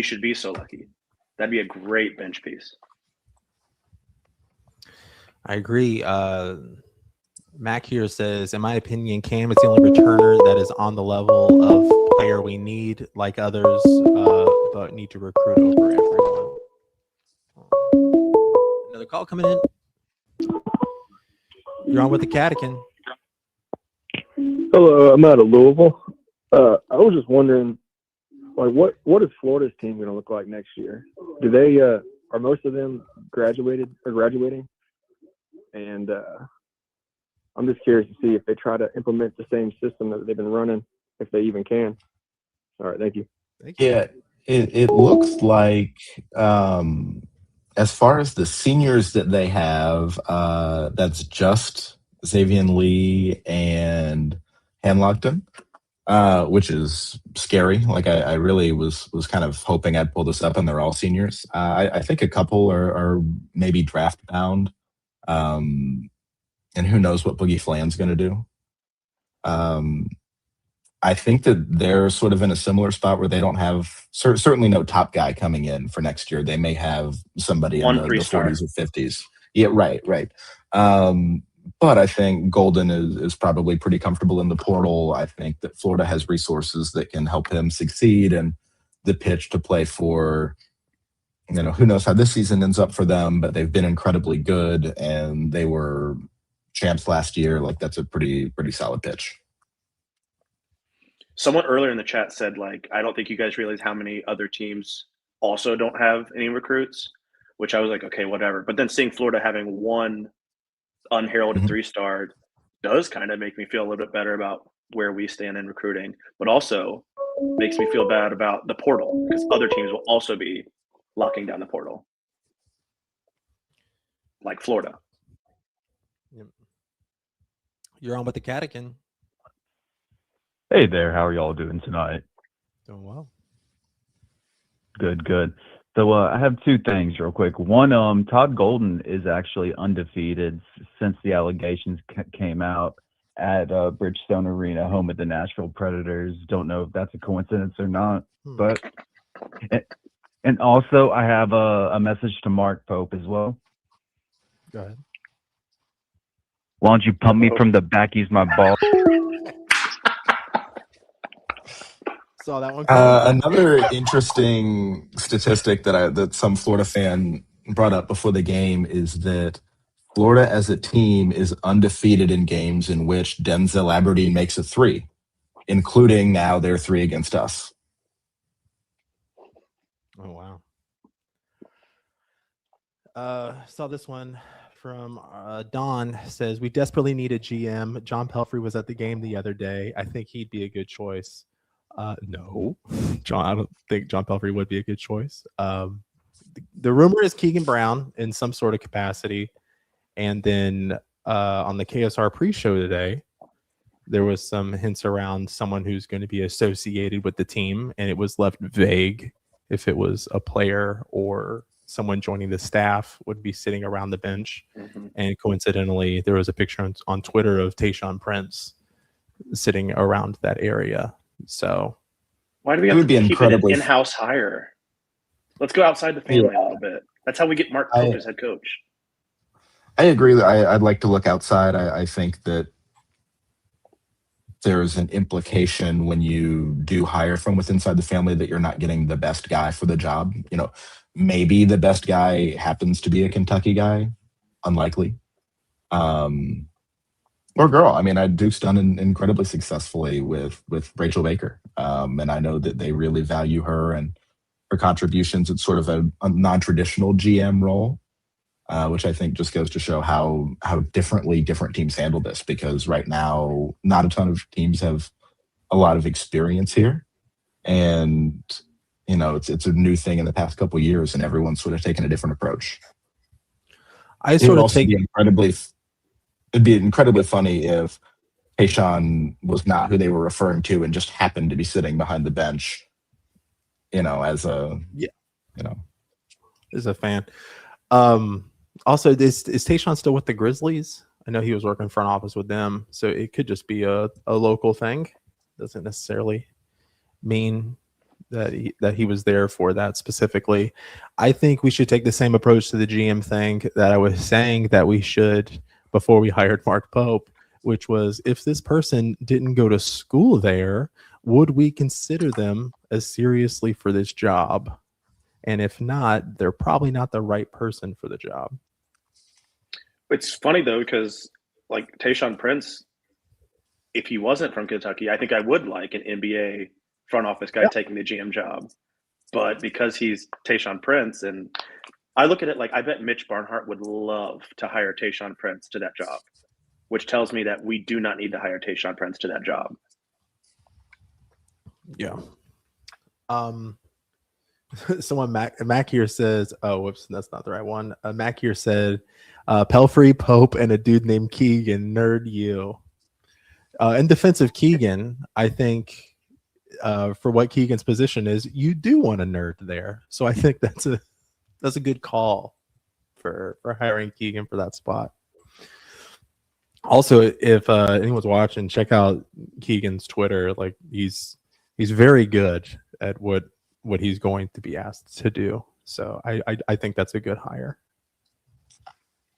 should be so lucky. That'd be a great bench piece. I agree. Mac here says, in my opinion, Cam is the only returner that is on the level of player we need, like others, but need to recruit over everyone. Another call coming in. You're on with the Catakin. Hello, I'm out of Louisville. I was just wondering, what is Florida's team going to look like next year? Do they are most of them graduating? And I'm just curious to see if they try to implement the same system that they've been running, if they even can. All right, thank you. Yeah, it looks like as far as the seniors that they have, that's just Xavier Lee and Hanlockton, which is scary. Like I really was kind of hoping I'd pull this up, and they're all seniors. I think a couple are maybe draft bound, and who knows what Boogie Flan's going to do. I think that they're sort of in a similar spot where they don't have certainly no top guy coming in for next year. They may have somebody in the 40s or 50s. Yeah, right. But I think Golden is probably pretty comfortable in the portal. I think that Florida has resources that can help him succeed, and the pitch to play for, who knows how this season ends up for them, but they've been incredibly good, and they were champs last year. Like, that's a pretty solid pitch. Someone earlier in the chat said, like, I don't think you guys realize how many other teams also don't have any recruits, which I was like, okay, whatever. But then seeing Florida having one unheralded 3-star does kind of make me feel a little bit better about where we stand in recruiting, but also makes me feel bad about the portal because other teams will also be locking down the portal, like Florida. You're on with the Catakin. Hey there, how are y'all doing tonight? Doing well. Good. So I have two things real quick. One, Todd Golden is actually undefeated since the allegations came out at Bridgestone Arena, home of the Nashville Predators. Don't know if that's a coincidence or not, but and also I have a message to Mark Pope as well. Go ahead. Why don't you pump me from the back? Use my ball. Saw that one. Another interesting statistic that some Florida fan brought up before the game is that Florida as a team is undefeated in games in which Denzel Aberdeen makes a 3, including now their 3 against us. Oh, wow. Saw this one from Don. Says, we desperately need a GM. John Pelfrey was at the game the other day. I think he'd be a good choice. No, John. I don't think John Pelfrey would be a good choice. The rumor is Keegan Brown in some sort of capacity, and then on the KSR pre-show today, there was some hints around someone who's going to be associated with the team, and it was left vague if it was a player or someone joining the staff would be sitting around the bench. And coincidentally, there was a picture on Twitter of Tayshaun Prince sitting around that area. So why do we have to keep it an in-house hire? Let's go outside the family a little bit. That's how we get Mark Pope as head coach. I agree. I'd like to look outside. I think that there's an implication when you do hire from within inside the family that you're not getting the best guy for the job. Maybe the best guy happens to be a Kentucky guy. Unlikely. Or girl. I mean, Duke's done incredibly successfully with Rachel Baker. And I know that they really value her and her contributions. It's sort of a non-traditional GM role, which I think just goes to show how differently different teams handle this, because right now, not a ton of teams have a lot of experience here. And, it's a new thing in the past couple of years, and everyone's sort of taken a different approach. It'd be incredibly funny if Tayshaun was not who they were referring to and just happened to be sitting behind the bench, as a as a fan. Also, is Tayshaun still with the Grizzlies? I know he was working front office with them, so it could just be a local thing. Doesn't necessarily mean that he was there for that specifically. I think we should take the same approach to the GM thing that I was saying that we should before we hired Mark Pope, which was, if this person didn't go to school there, would we consider them as seriously for this job? And if not, they're probably not the right person for the job. It's funny, though, because like Tayshaun Prince, if he wasn't from Kentucky, I think I would like an NBA front office guy taking the GM job. But because he's Tayshaun Prince, and I look at it like, I bet Mitch Barnhart would love to hire Tayshaun Prince to that job, which tells me that we do not need to hire Tayshaun Prince to that job. Yeah. Someone Mac here says, oh, whoops, that's not the right one. Mac here said, Pelfrey, Pope, and a dude named Keegan, nerd you. In defense of Keegan, I think for what Keegan's position is, you do want a nerd there. So I think that's a good call for hiring Keegan for that spot. Also, if anyone's watching, check out Keegan's Twitter. Like he's very good at what he's going to be asked to do. So I think that's a good hire.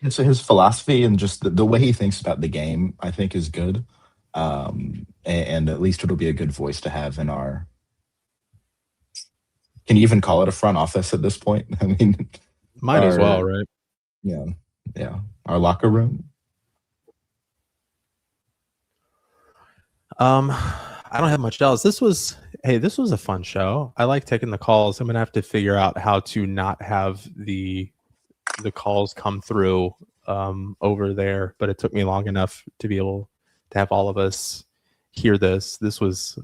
And so his philosophy and just the way he thinks about the game, I think, is good. And at least it'll be a good voice to have in our. Can you even call it a front office at this point? I mean, might as well, right? Yeah. Our locker room. I don't have much else. This was a fun show. I like taking the calls. I'm gonna have to figure out how to not have the calls come through over there, but it took me long enough to be able to have all of us hear this. This was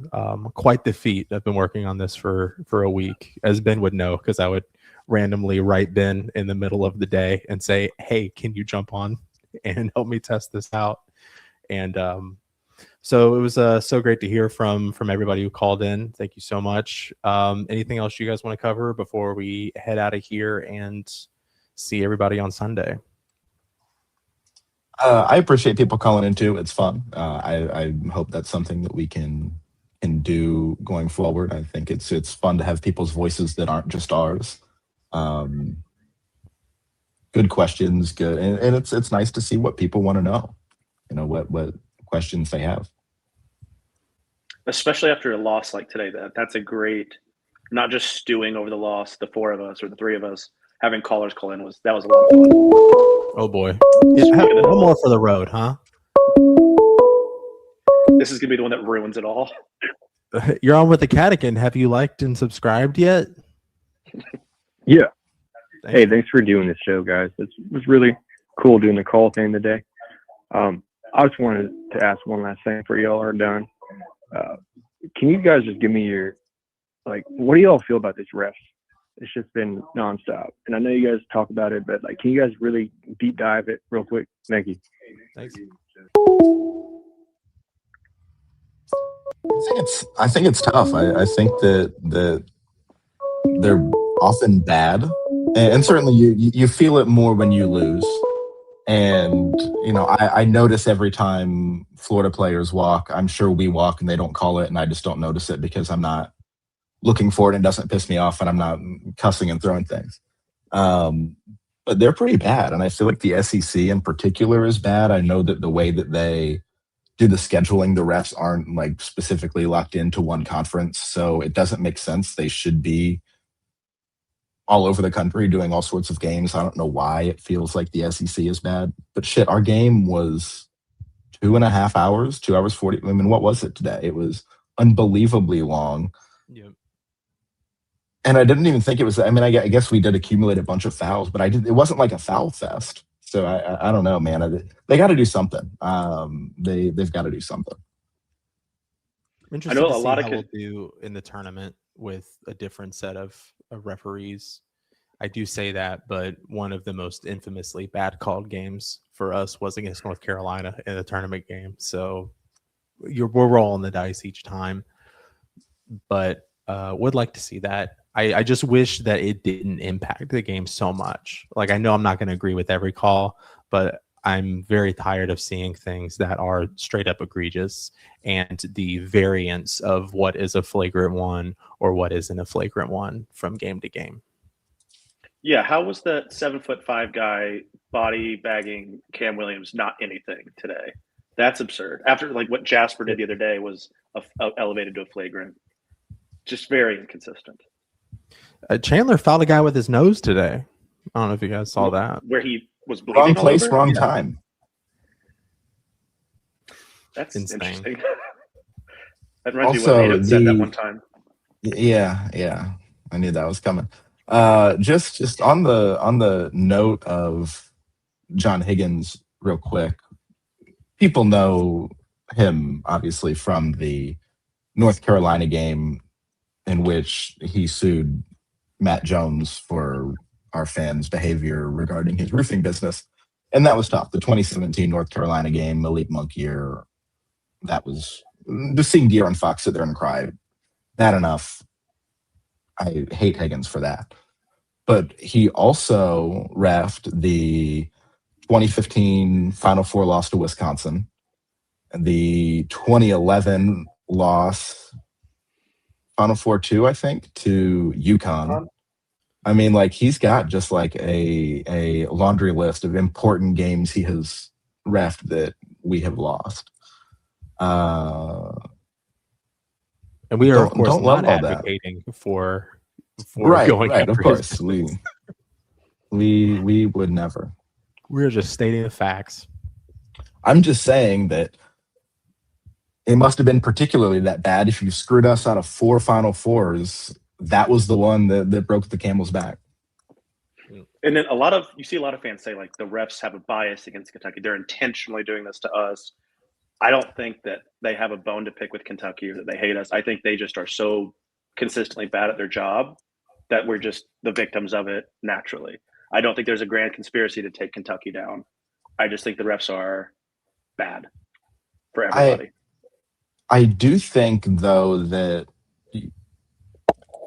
quite the feat. I've been working on this for a week, as Ben would know, because I would randomly write Ben in the middle of the day and say, hey, can you jump on and help me test this out? And so it was so great to hear from everybody who called in. Thank you so much. Anything else you guys want to cover before we head out of here and see everybody on Sunday? I appreciate people calling in too. It's fun. I hope that's something that we can do going forward. I think it's fun to have people's voices that aren't just ours. Good questions, good, and it's nice to see what people want to know. You know what questions they have. Especially after a loss like today, that's a great, not just stewing over the loss, the four of us or the three of us, having callers call in that was a lot of fun. Oh boy. Yeah, one more for the road, huh? This is gonna be the one that ruins it all. You're on with the Catakin. Have you liked and subscribed yet? Yeah. Thanks for doing this show, guys. It was really cool doing the call thing today. I just wanted to ask one last thing before y'all are done. Can you guys just give me your, what do y'all feel about this refs? It's just been nonstop. And I know you guys talk about it, but can you guys really deep dive it real quick? Thank you. Thanks. I think it's tough. I think that they're often bad, and certainly you feel it more when you lose. And I notice every time Florida players walk. I'm sure we walk and they don't call it, and I just don't notice it because I'm not looking for it and it doesn't piss me off, and I'm not cussing and throwing things. But they're pretty bad, and I feel like the SEC in particular is bad. I know that the way that they do the scheduling, the refs aren't specifically locked into one conference, so it doesn't make sense. They should be all over the country doing all sorts of games. I don't know why it feels like the SEC is bad, but shit, our game was 2.5 hours, 2 hours 40. I mean, what was it today? It was unbelievably long. Yep. And I didn't even think it was. I mean, I guess we did accumulate a bunch of fouls, but it wasn't like a foul fest. So I don't know, man. They got to do something. They've got to do something. Interesting to see how we'll do in the tournament with a different set of referees. I do say that, but one of the most infamously bad called games for us was against North Carolina in the tournament game. So we're rolling the dice each time, but would like to see that. I just wish that it didn't impact the game so much. I know I'm not going to agree with every call, but I'm very tired of seeing things that are straight up egregious and the variance of what is a flagrant one or what isn't a flagrant one from game to game. Yeah, how was that 7'5" guy body bagging Cam Williams not anything today? That's absurd. After what Jasper did the other day was elevated to a flagrant. Just very inconsistent. Chandler fouled a guy with his nose today. I don't know if you guys saw that. Where he was bleeding. Wrong place, over? wrong time. That's insane. Interesting. That reminds me of what Nate said that one time. Yeah. I knew that was coming. Just on the note of John Higgins, real quick. people know him obviously from the North Carolina game in which he sued Matt Jones for our fans' behavior regarding his roofing business. And that was tough. The 2017 North Carolina game, Malik Monk year, that was just seeing De'Aaron Fox sit there and cry. Bad enough. I hate Higgins for that. But he also reffed the 2015 Final Four loss to Wisconsin, the 2011 loss, Final Four 2, I think, to UConn. I mean, like, he's got just like a laundry list of important games he has reffed that we have lost. And we are, of course, not advocating for going right. after Of course, his we would never. We're just stating the facts. I'm just saying that it must have been particularly that bad. If you screwed us out of 4 Final Fours, that was the one that broke the camel's back. And then you see a lot of fans say, like, the refs have a bias against Kentucky. They're intentionally doing this to us. I don't think that they have a bone to pick with Kentucky or that they hate us. I think they just are so consistently bad at their job that we're just the victims of it naturally. I don't think there's a grand conspiracy to take Kentucky down. I just think the refs are bad for everybody. I do think, though, that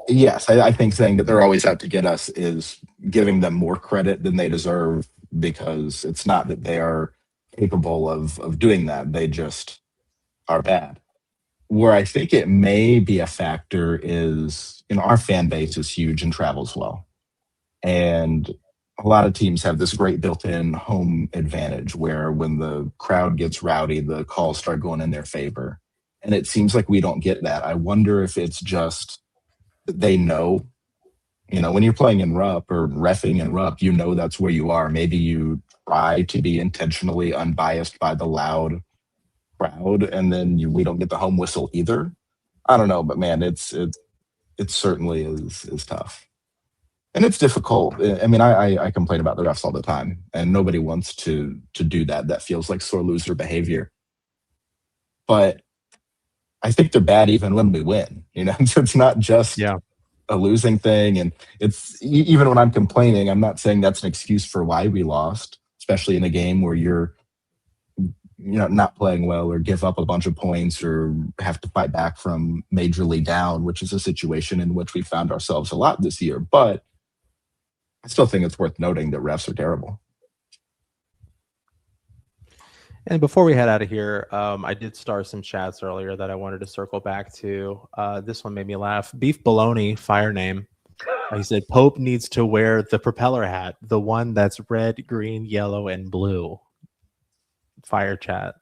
yes, I think saying that they're always out to get us is giving them more credit than they deserve, because it's not that they are capable of doing that. They just are bad. Where I think it may be a factor is, our fan base is huge and travels well. And a lot of teams have this great built-in home advantage where when the crowd gets rowdy, the calls start going in their favor. And it seems like we don't get that. I wonder if it's just they know, when you're playing in RUP or reffing in RUP, that's where you are. Maybe you try to be intentionally unbiased by the loud crowd, and then we don't get the home whistle either. I don't know, but man, it certainly is tough. And it's difficult. I mean, I complain about the refs all the time, and nobody wants to do that. That feels like sore loser behavior. But I think they're bad even when we win. So it's not just a losing thing. And it's even when I'm complaining, I'm not saying that's an excuse for why we lost, especially in a game where you're not playing well or give up a bunch of points or have to fight back from majorly down, which is a situation in which we found ourselves a lot this year. But I still think it's worth noting that refs are terrible. And before we head out of here, I did start some chats earlier that I wanted to circle back to. This one made me laugh. Beef Baloney, fire name. He said, Pope needs to wear the propeller hat, the one that's red, green, yellow, and blue. Fire chat.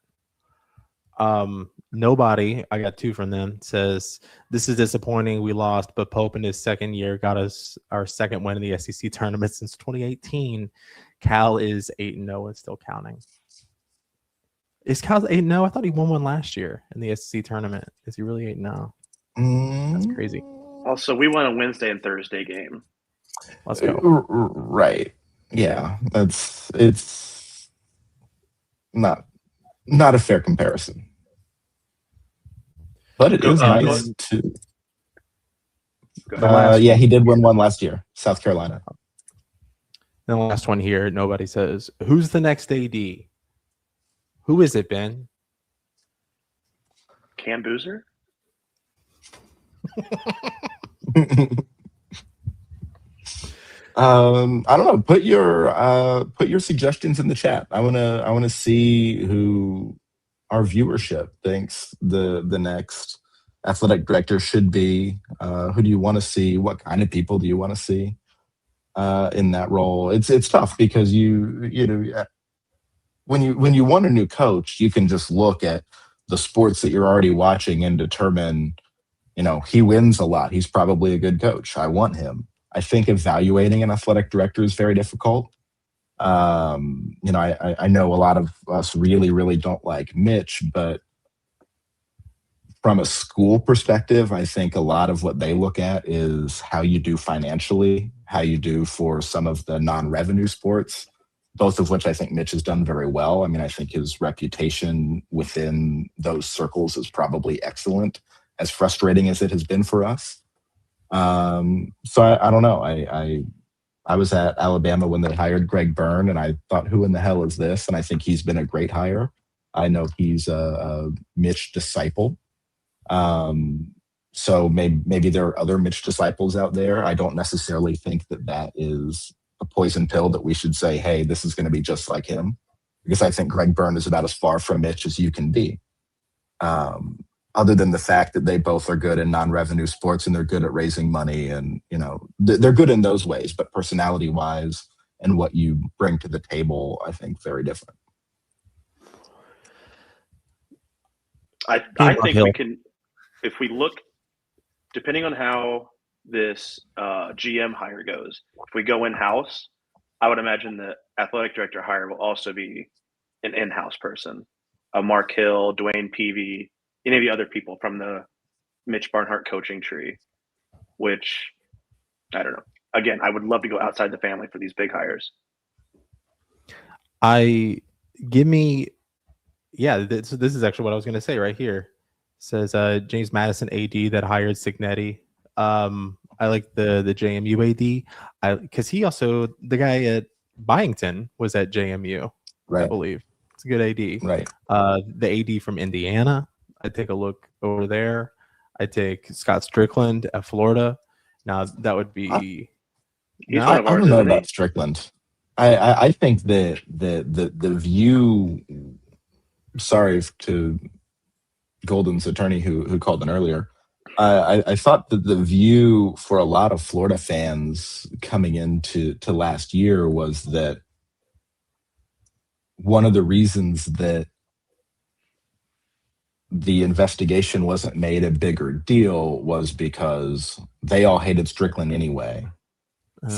Nobody, I got 2 from them, says, this is disappointing. We lost, but Pope in his second year got us our second win in the SEC tournament since 2018. Cal is 8-0 and still counting. Is Cal 8-0? I thought he won one last year in the SEC tournament. Is he really 8-0? That's crazy. Also, we won a Wednesday and Thursday game. Let's go. Right. Yeah. It's not a fair comparison. But it is nice to. Yeah, he did win one last year, South Carolina. And the last one here, nobody says, who's the next AD? Who is it, Ben? Cam Boozer? I don't know. Put your suggestions in the chat. I wanna see who our viewership thinks the next athletic director should be. Who do you want to see? What kind of people do you want to see in that role? It's tough because when you want a new coach, you can just look at the sports that you're already watching and determine, he wins a lot. He's probably a good coach. I want him. I think evaluating an athletic director is very difficult. I know a lot of us really, really don't like Mitch, but from a school perspective, I think a lot of what they look at is how you do financially, how you do for some of the non-revenue sports. both of which I think Mitch has done very well. I mean, I think his reputation within those circles is probably excellent, as frustrating as it has been for us. So I don't know. I was at Alabama when they hired Greg Byrne, and I thought, who in the hell is this? And I think he's been a great hire. I know he's a Mitch disciple. So maybe there are other Mitch disciples out there. I don't necessarily think that is a poison pill that we should say, hey, this is going to be just like him. Because I think Greg Byrne is about as far from Mitch as you can be. Other than the fact that they both are good in non-revenue sports and they're good at raising money, and they're good in those ways, but personality-wise and what you bring to the table, I think very different. I think we can, if we look, depending on how this GM hire goes, if we go in-house, I would imagine the athletic director hire will also be an in-house person. Mark Hill, Dwayne Peavy, any of the other people from the Mitch Barnhart coaching tree, which, I don't know. Again, I would love to go outside the family for these big hires. This is actually what I was going to say right here. It says James Madison AD that hired Cignetti. I like the JMU AD because he also, the guy at Byington was at JMU, right? I believe it's a good AD, right? The AD from Indiana, I take a look over there. I take Scott Strickland at Florida. Now that would be. I don't know about Strickland. I think that the view. Sorry to Golden's attorney who called in earlier. I thought that the view for a lot of Florida fans coming into last year was that one of the reasons that the investigation wasn't made a bigger deal was because they all hated Strickland anyway.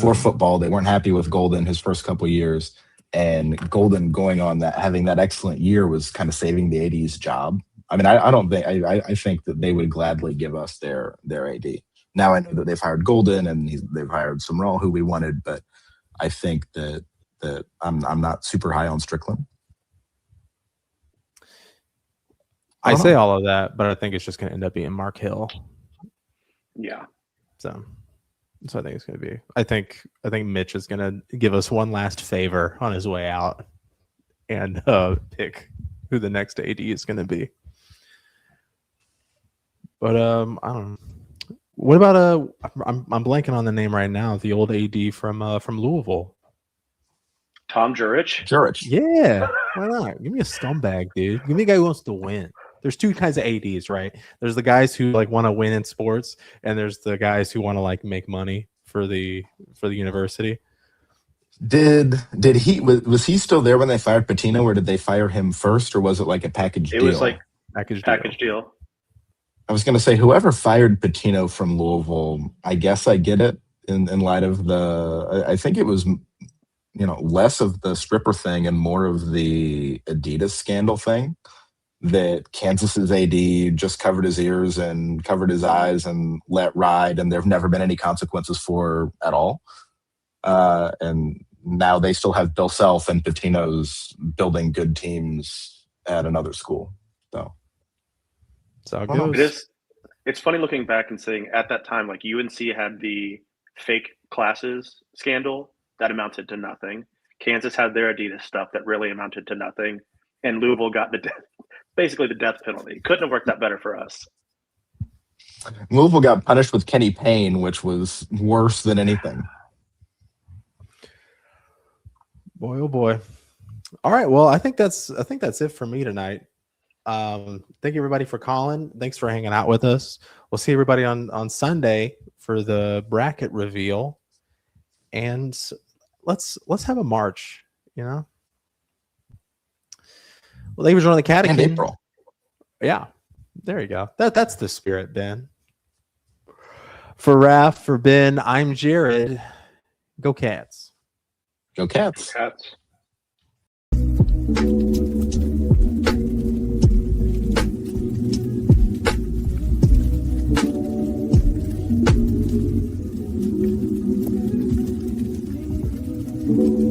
For football, they weren't happy with Golden his first couple of years, and Golden going on that, having that excellent year was kind of saving the AD's job. I mean, I think that they would gladly give us their AD. Now I know that they've hired Golden and they've hired Sumrall, who we wanted, but I think that I'm not super high on Strickland. I say all of that, but I think it's just going to end up being Mark Hill. Yeah. So I think it's going to be. I think Mitch is going to give us one last favor on his way out, and pick who the next AD is going to be. But I don't know. What about I'm blanking on the name right now. The old AD from Louisville. Tom Jurich. Yeah. Why not? Give me a scumbag, dude. Give me a guy who wants to win. There's two kinds of ADs, right? There's the guys who like want to win in sports, and there's the guys who want to like make money for the university. Did he was he still there when they fired Pitino, or did they fire him first, or was it like a package deal? It was like package deal. I was going to say, whoever fired Pitino from Louisville, I guess I get it in light of I think it was, less of the stripper thing and more of the Adidas scandal thing, that Kansas's AD just covered his ears and covered his eyes and let ride, and there have never been any consequences for at all. And now they still have Bill Self and Pitino's building good teams at another school. So it's funny looking back and saying at that time, like UNC had the fake classes scandal that amounted to nothing. Kansas had their Adidas stuff that really amounted to nothing, and Louisville got basically the death penalty. Couldn't have worked out better for us. Louisville got punished with Kenny Payne, which was worse than anything. Boy, oh boy. All right. Well, I think that's it for me tonight. Thank you everybody for calling. Thanks for hanging out with us. We'll see everybody on Sunday for the bracket reveal, and let's have a march. Well, they were joining the Catakin in April. Yeah, there you go. That's the spirit, Ben. For Raph, for Ben, I'm Jared. Go Cats. Go Cats. Go Cats. Thank you.